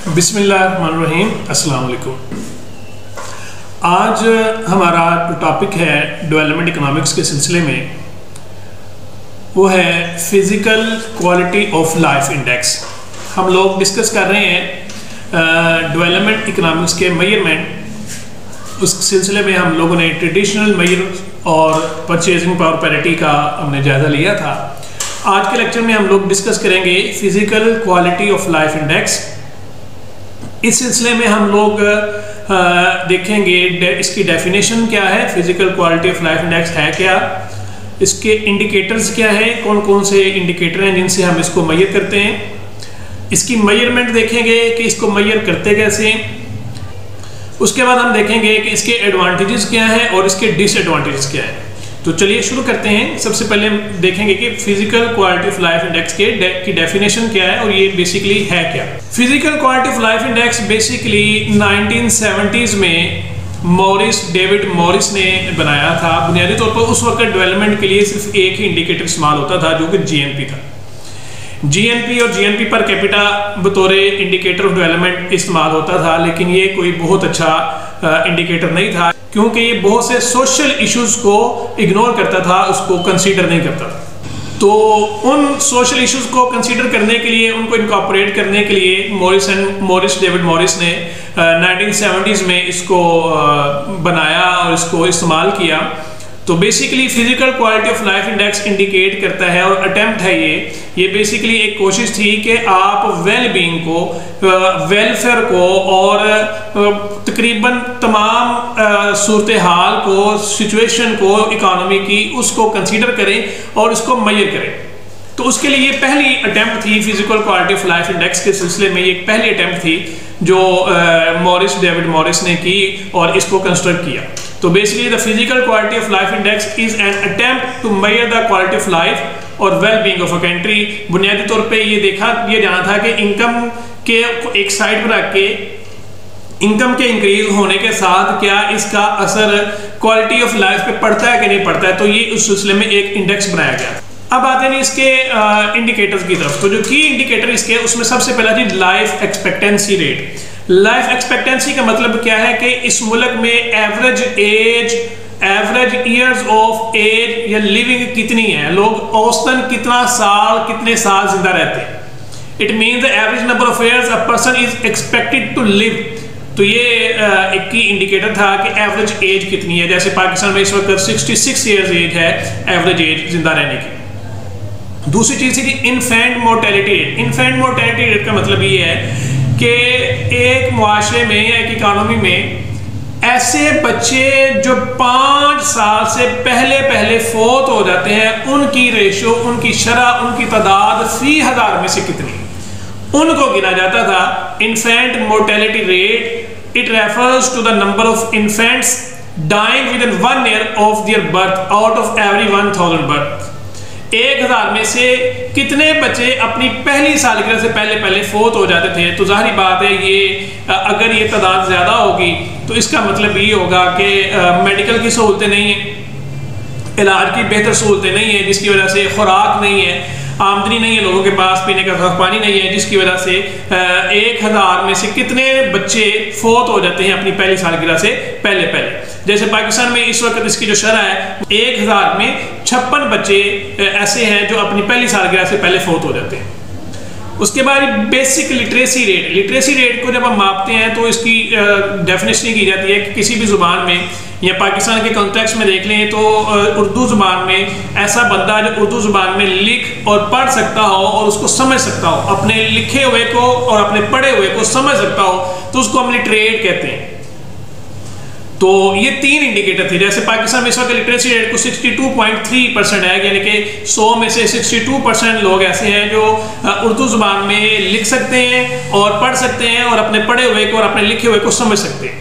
बिस्मिल्लाहिर्रहमानिर्रहीम, अस्सलाम वालेकुम। आज हमारा जो टॉपिक है डेवलपमेंट इकोनॉमिक्स के सिलसिले में वो है physical quality of life index. हम लोग डिस्कस कर रहे हैं डेवलपमेंट इकोनॉमिक्स के मेजरमेंट। उस सिलसिले में हम लोगों ने ट्रेडिशनल मेजर और परचेजिंग पावर पैरिटी का हमने जायज़ा लिया था। आज के लेक्चर में हम लोग डिस्कस करेंगे physical quality of life index. इस सिलसिले में हम लोग देखेंगे इसकी डेफिनेशन क्या है, physical quality of life index है क्या, इसके इंडिकेटर्स क्या है, कौन कौन से इंडिकेटर हैं जिनसे हम इसको मेजर करते हैं, इसकी मेजरमेंट देखेंगे कि इसको मेजर करते कैसे। उसके बाद हम देखेंगे कि इसके एडवांटेजेस क्या हैं और इसके डिसएडवांटेजेस क्या हैं। तो चलिए शुरू करते हैं। सबसे पहले हम देखेंगे कि physical quality of life index की डेफिनेशन क्या है और ये बेसिकली है क्या। Physical quality of life index basically 1970s में डेविड मॉरिस ने बनाया था। बुनियादी तौर पर उस वक्त डेवलपमेंट के लिए सिर्फ एक ही इंडिकेटर इस्तेमाल होता था जो कि जीएनपी था। जीएनपी और जीएनपी पर कैपिटा बतौर इंडिकेटर ऑफ डेवलपमेंट इस्तेमाल होता था, लेकिन ये कोई बहुत अच्छा इंडिकेटर नहीं था क्योंकि ये बहुत से सोशल इश्यूज को इग्नोर करता था, उसको कंसीडर नहीं करता था। तो उन सोशल इश्यूज को कंसीडर करने के लिए, उनको इनकॉर्पोरेट करने के लिए डेविड मॉरिस ने 1970s में इसको बनाया और इसको इस्तेमाल किया। तो basically physical quality of life index indicate करता है और अटेम्प्ट है ये बेसिकली एक कोशिश थी कि आप वेल बीइंग को, वेलफेयर को और तकरीबन तमाम सूरत हाल को, सिचुएशन को, इकोनॉमी की, उसको कंसीडर करें और उसको मेजर करें। तो उसके लिए ये पहली अटेम्प्ट थी physical quality of life index के सिलसिले में। ये पहली अटेम्प्ट थी जो डेविड मॉरिस ने की और इसको कंस्ट्रक्ट किया। तो basically the physical quality of life index is an attempt to measure the quality of life और well being of a country. बुनियादी तौर पे ये जाना था कि इनकम के एक साइड पर रख के इनकम के इंक्रीज होने के साथ क्या इसका असर क्वालिटी ऑफ लाइफ पे पड़ता है कि नहीं पड़ता है। तो ये उस सिलसिले में एक इंडेक्स बनाया गया। अब आते हैं इसके इंडिकेटर्स की तरफ। तो जो की इंडिकेटर इसके, उसमें सबसे पहला थी life expectancy rate. Life expectancy का मतलब क्या है कि इस मुल्क में एवरेज ईयर्स ऑफ एज या लिविंग कितनी है, लोग औसतन कितने साल जिंदा रहते हैं। It means the average number of years a person is expected to live. तो ये एक की इंडिकेटर था कि एवरेज एज कितनी है। जैसे पाकिस्तान में इस वक्त 66 ईयर्स एज है एवरेज एज जिंदा रहने की। दूसरी चीज थी कि infant mortality rate. Infant mortality rate का मतलब ये है कि एक मुआशरे में या एक इकोनॉमी में ऐसे बच्चे जो 5 साल से पहले फोत हो जाते हैं, उनकी रेशो, उनकी शरह, उनकी तादाद फी 1000 में से कितनी, उनको गिना जाता था infant mortality rate. It refers to the number of infants dying within 1 year of their birth out of every 1000 birth. 1000 में से कितने बच्चे अपनी पहली सालगिरह से पहले फोत हो जाते थे। तो जाहिर बात है ये अगर ये तादाद ज़्यादा होगी तो इसका मतलब ये होगा कि मेडिकल की सहूलतें नहीं है, इलाज की बेहतर सहूलतें नहीं है, जिसकी वजह से खुराक नहीं है, आमदनी नहीं है, लोगों के पास पीने का साफ पानी नहीं है, जिसकी वजह से 1000 में से कितने बच्चे फोत हो जाते हैं अपनी पहली सालगिरह से पहले। जैसे पाकिस्तान में इस वक्त इसकी जो शरह है 1000 में 56 बच्चे ऐसे हैं जो अपनी पहली सालगिरह से पहले फोत हो जाते हैं। उसके बाद बेसिक लिटरेसी रेट को जब हम मापते हैं तो इसकी डेफिनेशन की जाती है कि किसी भी ज़ुबान में या पाकिस्तान के कॉन्टेक्स्ट में देख लें तो उर्दू ज़ुबान में ऐसा बंदा जो उर्दू ज़ुबान में लिख और पढ़ सकता हो और उसको समझ सकता हो, अपने लिखे हुए को और अपने पढ़े हुए को समझ सकता हो, तो उसको हम लिटरेट कहते हैं। तो ये 3 इंडिकेटर थे। जैसे पाकिस्तान में इस वक्त लिटरेसी रेट को 62.3% है, यानी कि 100 में से 62% लोग ऐसे हैं जो उर्दू ज़ुबान में लिख सकते हैं और पढ़ सकते हैं और अपने पढ़े हुए को और अपने लिखे हुए को समझ सकते हैं।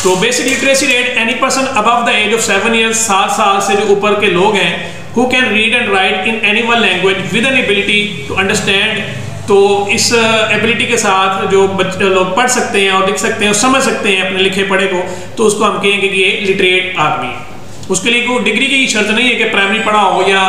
तो basic literacy rate any person above the age of 7 years, 7 साल से जो ऊपर के लोग हैं, who can read and write in any one language with an ability to understand. तो इस एबिलिटी के साथ जो लोग पढ़ सकते हैं और लिख सकते हैं और समझ सकते हैं अपने लिखे पढ़े को, तो उसको हम कहेंगे कि ये लिटरेट आदमी। उसके लिए कोई डिग्री की शर्त नहीं है कि प्राइमरी पढ़ा हो या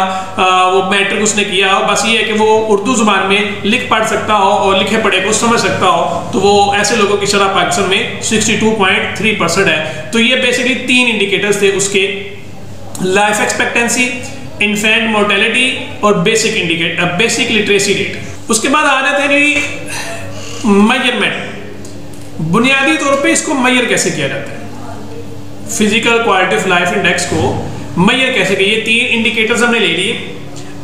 वो मैट्रिक उसने किया हो, बस ये है कि वो उर्दू ज़ुबान में लिख पढ़ सकता हो और लिखे पढ़े को समझ सकता हो। तो वो ऐसे लोगों की शरह पाकिस्तान में 62.3% है। तो ये बेसिकली 3 इंडिकेटर्स थे उसके, लाइफ एक्सपेक्टेंसी, इन्फेंट मोर्टेलिटी और बेसिक लिटरेसी रेट। उसके बाद आ जाते हैं जी मेजरमेंट। बुनियादी तौर पे इसको मेजर कैसे किया जाता है, physical quality of life index को मेजर कैसे किया। ये 3 इंडिकेटर्स हमने ले लिए।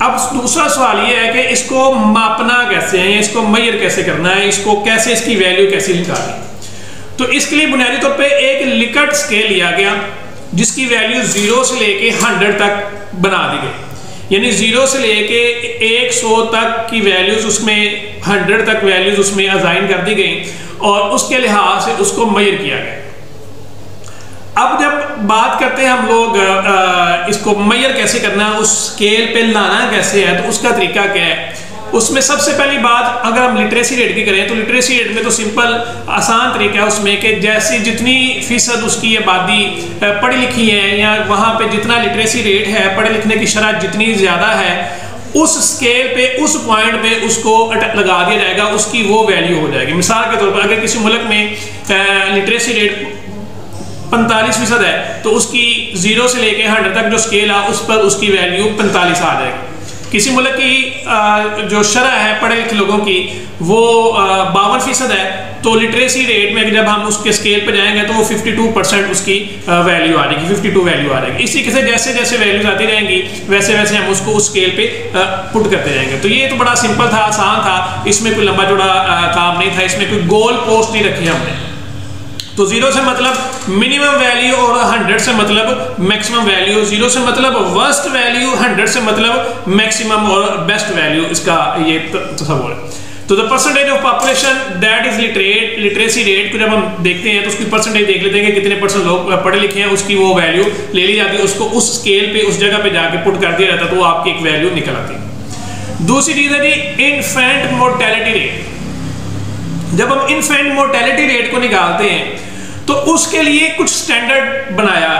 अब दूसरा सवाल ये है कि इसको मापना कैसे है, इसको मेजर कैसे करना है, इसको कैसे, इसकी वैल्यू कैसे निकालनी। तो इसके लिए बुनियादी तौर पे एक लिकर्ट स्केल लिया गया जिसकी वैल्यू 0 से लेके 100 तक बना दी गई, यानी 0 से लेके 100 तक की वैल्यूज उसमें 100 तक वैल्यूज उसमें असाइन कर दी गई और उसके लिहाज से उसको मेजर किया गया। अब जब बात करते हैं हम लोग इसको मेजर कैसे करना है, उस स्केल पे लाना कैसे है, तो उसका तरीका क्या है। उसमें सबसे पहली बात अगर हम लिटरेसी रेट की करें तो लिटरेसी रेट में तो सिंपल आसान तरीका है उसमें कि जैसे जितनी फीसद उसकी आबादी पढ़ी लिखी है या वहाँ पे जितना लिटरेसी रेट है, पढ़े लिखने की शरह जितनी ज़्यादा है, उस स्केल पे उस पॉइंट पे उसको लगा दिया जाएगा, उसकी वो वैल्यू हो जाएगी। मिसाल के तौर पर अगर किसी मुल्क में लिटरेसी रेट 45% है तो उसकी 0 से लेके 100 तक जो स्केल है उस पर उसकी वैल्यू 45 आ जाएगी। किसी मुल्क की जो शरह है पढ़े लिखे लोगों की वो 52% है तो लिटरेसी रेट में जब हम उसके स्केल पर जाएंगे तो वो 52% उसकी वैल्यू आ जाएगी, 52 वैल्यू आ जाएगी। इसी से जैसे जैसे वैल्यूज आती रहेंगी वैसे वैसे हम उसको उस स्केल पे पुट करते जाएंगे। तो ये तो बड़ा सिंपल था, आसान था, इसमें कोई लंबा चौड़ा काम नहीं था, इसमें कोई गोल पोस्ट नहीं रखी हमने। तो 0 से मतलब मिनिमम वैल्यू और 100 से मतलब मैक्सिमम वैल्यू, 0 से मतलब वर्स्ट वैल्यू, 100 से मतलब मैक्सिमम और बेस्ट वैल्यू, इसका ये तस्वीर है। तो the percentage of population that is literate, literacy rate को जब हम देखते हैं तो उसकी परसेंटेज देख लेते हैं कि कितने % लोग पढ़े लिखे हैं, उसकी वो वैल्यू ले ली जाती है, उसको उस स्केल पे उस जगह पे जाके पुट कर दिया जाता है तो वो आपकी एक वैल्यू निकल आती है। दूसरी चीज़ है जी इन्फेंट मोर्टेलिटी रेट। जब हम इन्फेंट मोर्टेलिटी रेट को निकालते हैं तो उसके लिए कुछ स्टैंडर्ड बनाया,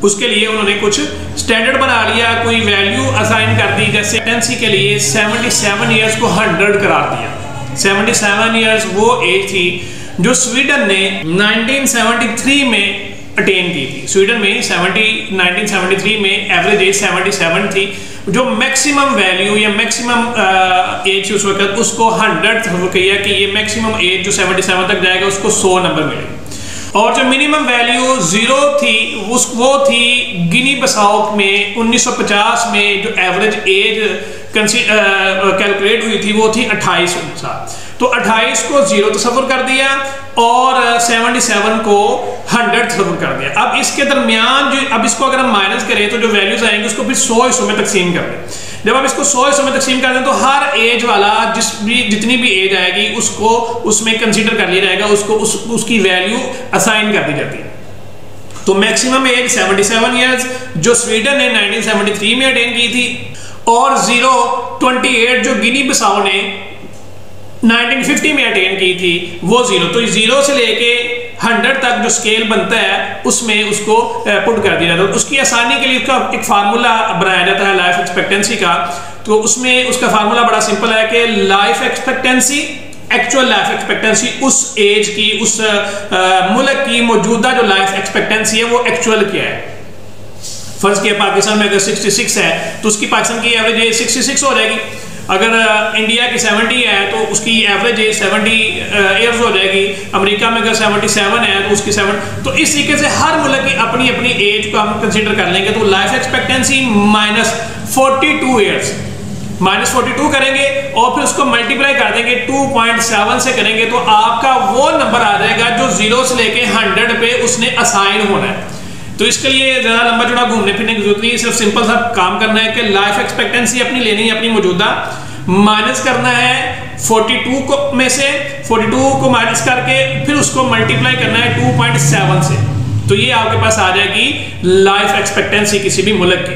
उसके लिए उन्होंने कुछ स्टैंडर्ड बना लिया, कोई वैल्यू असाइन कर दी। जैसे टेंसी के लिए 77 ईयर्स को 100 करार दिया। 77 ईयर्स वो एज थी जो स्वीडन ने 1973 में अटेन की थी। स्वीडन में 1973 में एवरेज एज 77 थी, जो मैक्सिमम वैल्यू या मैक्सिमम एज उस वक्त उसको 100 किया कि ये मैक्सिमम एज जो 77 तक जाएगा उसको 100 नंबर मिलेगा। और जो मिनिमम वैल्यू 0 थी वो थी गिनी बसाओ में 1950 में जो एवरेज एज कैलकुलेट हुई थी वो थी 28 साल। तो 28 को 0 तस्वर कर दिया और 77 को 100 तस्वर कर दिया। अब इसके दरमियान जो, अब इसको अगर हम माइनस करें तो जो वैल्यूज आएंगे उसको फिर 100 हिस्सों में तकसीम कर दें। जब हम इसको 100 हिस्सों में तकसीम कर दें तो हर एज वाला जितनी भी एज आएगी उसको उसमें कंसीडर कर लिया जाएगा, उसको उसकी वैल्यू असाइन कर दी जाती है। तो मैक्सिमम एज 77 ईयर्स जो स्वीडन ने 1973 में अटेन की थी और 28 जो गिनी बिसाओ ने 1950 में अटेन की थी वो 0। तो 0 से लेके 100 तक जो स्केल बनता है उसमें उसको पुट कर दिया जाता है। उसकी आसानी के लिए उसका एक फार्मूला बनाया जाता है लाइफ एक्सपेक्टेंसी का। तो उसमें उसका फार्मूला बड़ा सिंपल है कि life expectancy, actual life expectancy उस एज की, उस मुल्क की मौजूदा जो लाइफ एक्सपेक्टेंसी है वो एक्चुअल क्या है। फर्ज किया पाकिस्तान में अगर 66 है तो उसकी पाकिस्तान की एवरेज एज 66 हो जाएगी। अगर इंडिया की 70 है तो उसकी एवरेज एज 70 ईयर्स हो जाएगी। अमेरिका में अगर 77 है तो उसकी 7। तो इस तरीके से हर मुल्क की अपनी अपनी एज को हम कंसीडर कर लेंगे। तो लाइफ एक्सपेक्टेंसी -42 ईयर्स, -42 करेंगे और फिर उसको मल्टीप्लाई कर देंगे 2.7 से करेंगे तो आपका वो नंबर आ जाएगा जो 0 से लेके 100 पे उसने असाइन होना है। तो इसके लिए ज़्यादा लंबा चौड़ा घूमने फिरने की जरूरत नहीं है, सिर्फ सिंपल सा काम करना है कि लाइफ एक्सपेक्टेंसी अपनी लेनी है, अपनी मौजूदा माइनस करना है 42 को में से 42 को माइनस करके फिर उसको मल्टीप्लाई करना है 2.7 से। तो ये आपके पास आ जाएगी लाइफ एक्सपेक्टेंसी किसी भी मुल्क की।